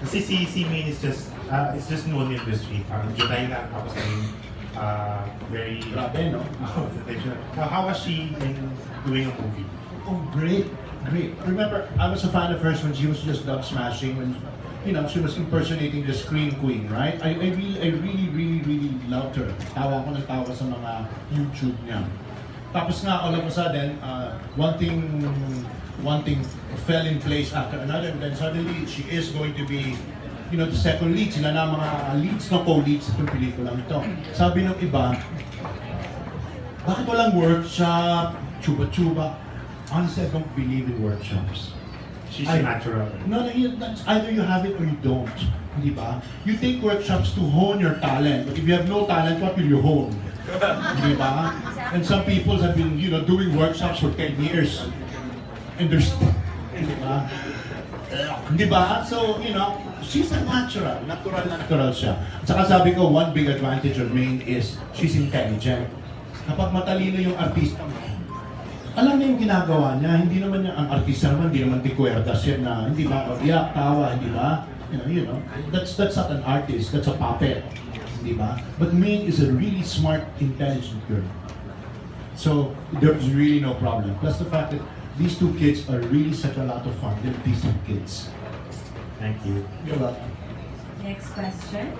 Kasi si Maine is just, it's just known in the street. Parang July lang, tapos very... Grabe, no? Sensational. Now, how was she in doing a movie? Oh, great, great. Remember, I was a fan of hers when she was just dub smashing, when, you know, she was impersonating the Scream Queen, right? I really loved her. Tawa ko ng tawa sa mga YouTube niya. Tapos nga, all of a sudden, one thing fell in place after another, and then suddenly, she is going to be, you know, the second lead. Sila na mga leads na co-leads itong pelikulang ito. Sabi ng iba, bakit walang workshop, chuba-chuba? Honestly, I don't believe in workshops. She's natural. No, that's either you have it or you don't. Di ba? You take workshops to hone your talent, but if you have no talent, what will you hone? Di ba? And some people have been, you know, doing workshops for 10 years. And there's, di ba? Di ba? So, you know, she's a natural. Natural siya. At saka sabi ko, one big advantage of Maine is she's intelligent. Kapag matalino yung artista, alam niya yung ginagawa niya, hindi naman niya, ang artista naman, hindi naman dikuerdas yan na, hindi ba, iyak, tawa, hindi ba? You know, that's not an artist, that's a puppet, hindi ba? But Maine is a really smart, intelligent girl. So, there's really no problem. Plus the fact that these two kids are really such a lot of fun. They're decent kids. Thank you. You're welcome. Next question.